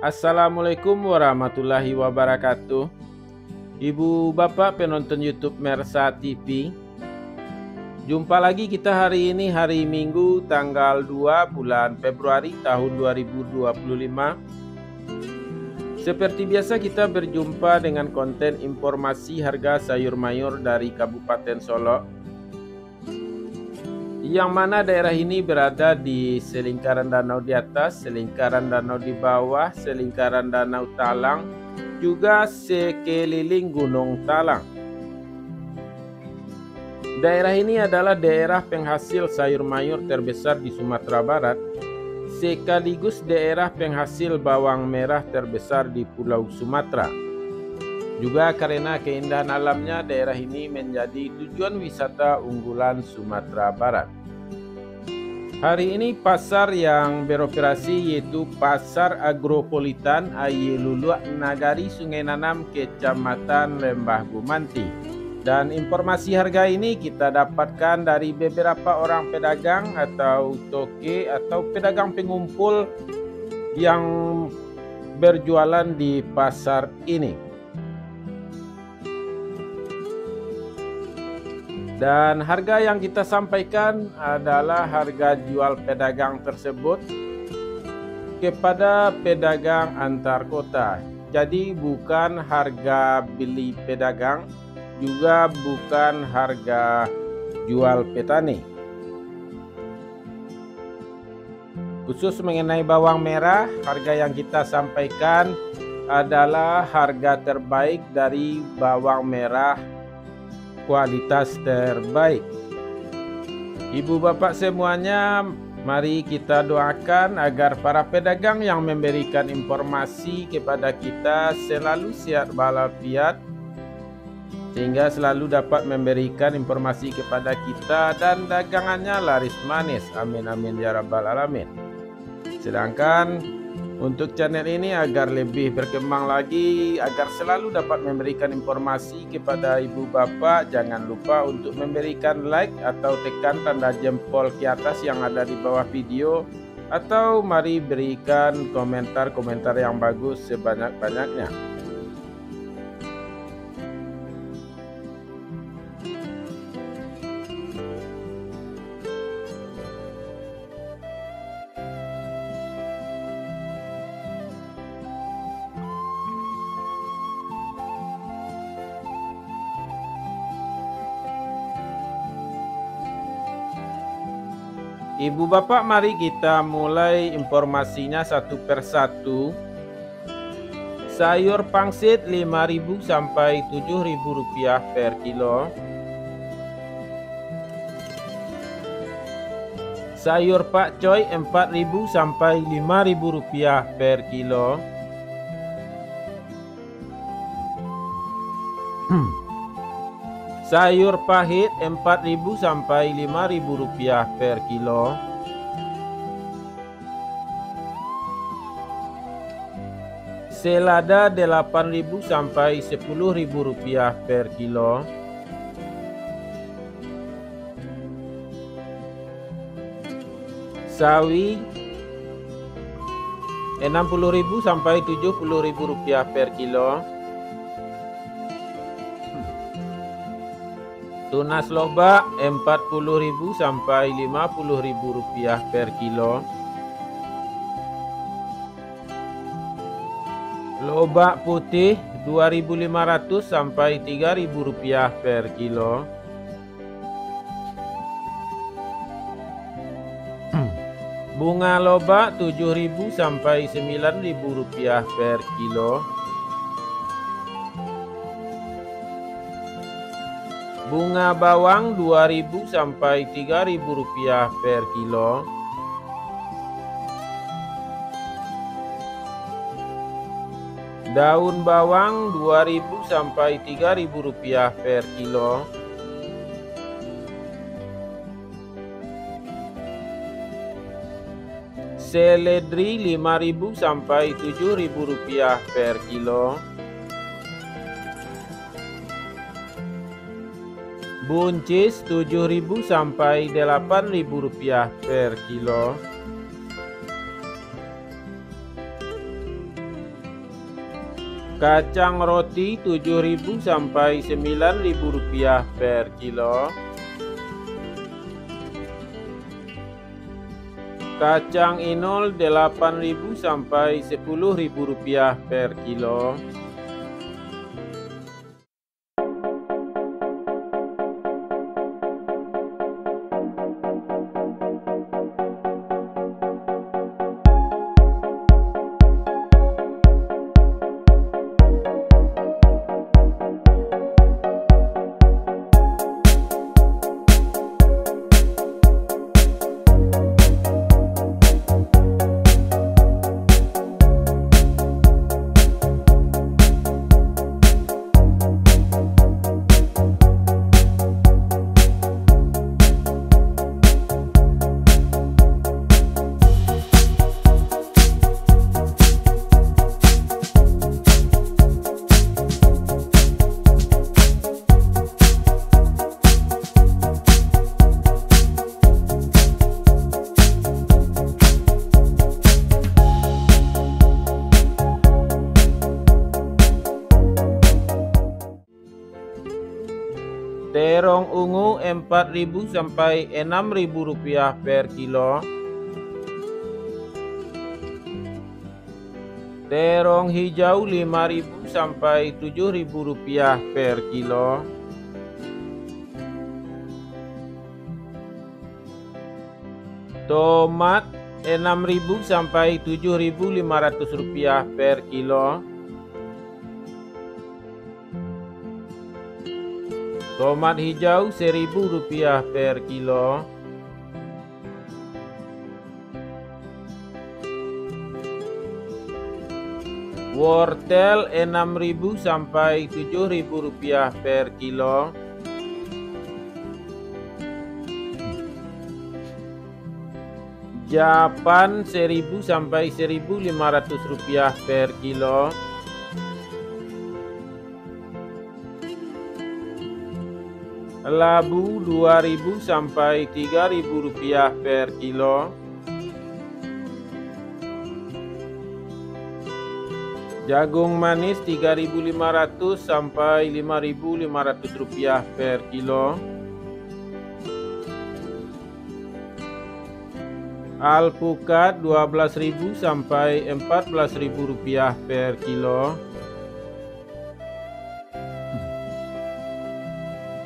Assalamualaikum warahmatullahi wabarakatuh. Ibu bapak penonton YouTube Mersa TV. Jumpa lagi kita hari ini, hari Minggu tanggal 2 bulan Februari tahun 2025. Seperti biasa kita berjumpa dengan konten informasi harga sayur mayur dari Kabupaten Solok, yang mana daerah ini berada di selingkaran danau di atas, selingkaran danau di bawah, selingkaran danau Talang, juga sekeliling Gunung Talang. Daerah ini adalah daerah penghasil sayur mayur terbesar di Sumatera Barat, sekaligus daerah penghasil bawang merah terbesar di Pulau Sumatera. Juga karena keindahan alamnya, daerah ini menjadi tujuan wisata unggulan Sumatera Barat. Hari ini pasar yang beroperasi yaitu Pasar Agropolitan Ayeluluak Nagari Sungai Nanam, Kecamatan Lembah Gumanti. Dan informasi harga ini kita dapatkan dari beberapa orang pedagang atau toke atau pedagang pengumpul yang berjualan di pasar ini. Dan harga yang kita sampaikan adalah harga jual pedagang tersebut kepada pedagang antar kota. Jadi bukan harga beli pedagang, juga bukan harga jual petani. Khusus mengenai bawang merah, harga yang kita sampaikan adalah harga terbaik dari bawang merah kualitas terbaik. Ibu bapak semuanya, mari kita doakan agar para pedagang yang memberikan informasi kepada kita selalu sehat walafiat, sehingga selalu dapat memberikan informasi kepada kita dan dagangannya laris manis. Amin amin ya rabbal alamin. Sedangkan untuk channel ini agar lebih berkembang lagi, agar selalu dapat memberikan informasi kepada ibu bapak, jangan lupa untuk memberikan like atau tekan tanda jempol ke atas yang ada di bawah video, atau mari berikan komentar-komentar yang bagus sebanyak-banyaknya. Ibu bapak, mari kita mulai informasinya satu persatu. Sayur pangsit 5.000 sampai 7.000 rupiah per kilo. Sayur pakcoy 4.000 sampai 5.000 rupiah per kilo. Sayur pahit 4.000 sampai 5.000 rupiah per kilo. Selada 8.000 sampai 10.000 rupiah per kilo. Sawi 60.000 sampai 70.000 rupiah per kilo. Tunas lobak 40.000 sampai 50.000 rupiah per kilo. Lobak putih 2.500 sampai 3.000 rupiah per kilo. Bunga lobak 7.000 sampai 9.000 rupiah per kilo. Bunga bawang 2.000 sampai 3.000 rupiah per kilo. Daun bawang 2.000 sampai 3.000 rupiah per kilo. Seledri 5.000 sampai 7.000 rupiah per kilo. Buncis 7.000 sampai 8.000 rupiah per kilo. Kacang roti 7.000 sampai 9.000 rupiah per kilo. Kacang inul 8.000 sampai 10.000 rupiah per kilo. Terong ungu 4.000 sampai 6.000 rupiah per kilo. Terong hijau 5.000 sampai 7.000 rupiah per kilo. Tomat 6.000 sampai 7.500 rupiah per kilo. Tomat hijau 1.000 rupiah per kilo. Wortel 6.000 sampai 7.000 rupiah per kilo. Japan 1.000 sampai 1.500 rupiah per kilo. Labu 2.000 sampai 3.000 rupiah per kilo. Jagung manis 3.500 sampai 5.500 rupiah per kilo. Alpukat 12.000 sampai 14.000 rupiah per kilo.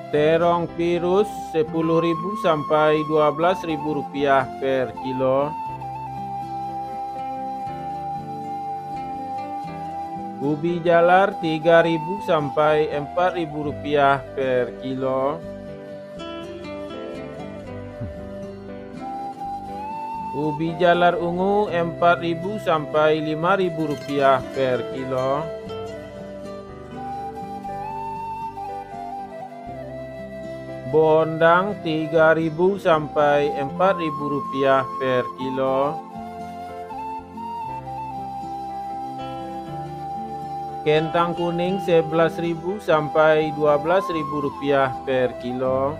Terong pirus 10.000 sampai 12.000 rupiah per kilo. Ubi jalar 3.000 sampai 4.000 rupiah per kilo. Ubi jalar ungu 4.000 sampai 5.000 rupiah per kilo. Bondang 3.000 sampai 4.000 rupiah per kilo. Kentang kuning 11.000 sampai 12.000 rupiah per kilo.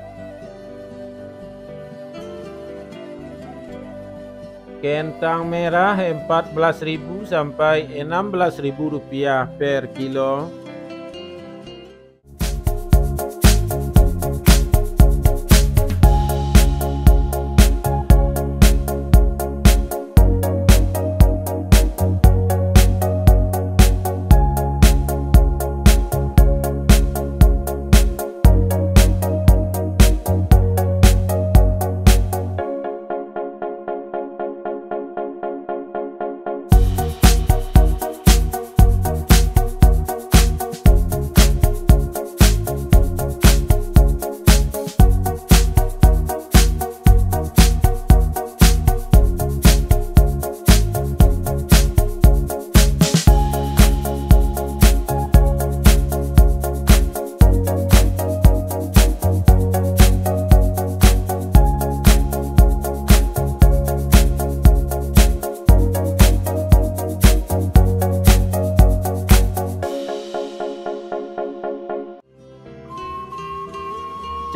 Kentang merah 14.000 sampai 16.000 rupiah per kilo.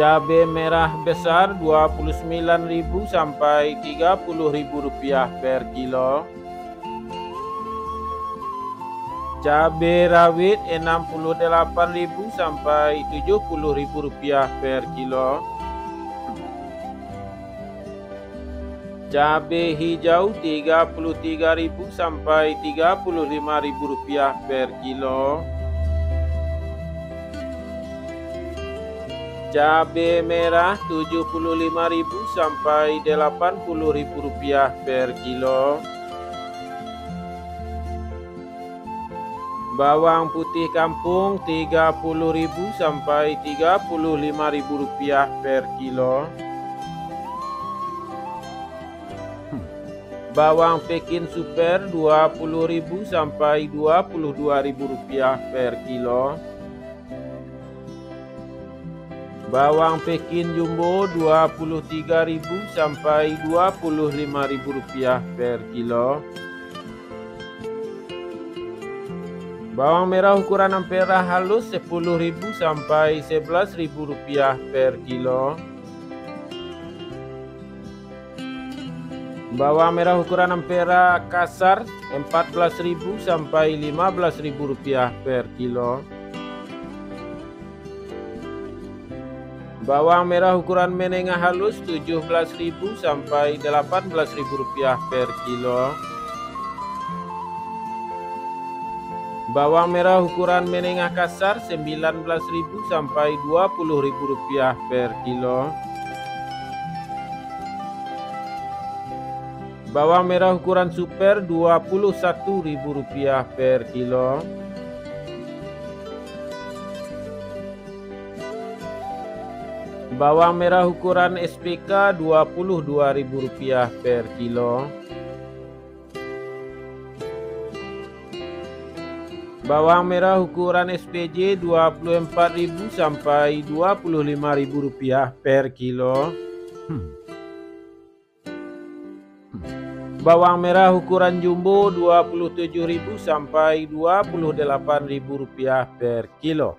Cabai merah besar 29.000 sampai 30.000 rupiah per kilo. Cabai rawit Rp68.000 sampai Rp70.000 per kilo. Cabai hijau Rp33.000 sampai Rp35.000 per kilo. Cabai merah Rp75.000 sampai Rp80.000 per kilo. Bawang putih kampung Rp30.000 sampai Rp35.000 per kilo. Bawang Pekin super Rp20.000 sampai Rp22.000 per kilo. Bawang Pekin jumbo Rp23.000 sampai Rp25.000 per kilo. Bawang merah ukuran ampera halus Rp10.000 sampai Rp11.000 per kilo. Bawang merah ukuran ampera kasar Rp14.000 sampai Rp15.000 per kilo. Bawang merah ukuran menengah halus Rp17.000 sampai Rp18.000 per kilo. Bawang merah ukuran menengah kasar Rp19.000 sampai Rp20.000 per kilo. Bawang merah ukuran super Rp21.000 per kilo. Bawang merah ukuran SPK Rp22.000 per kilo. Bawang merah ukuran SPJ Rp24.000 sampai Rp25.000 per kilo. Bawang merah ukuran jumbo Rp27.000 sampai Rp28.000 per kilo.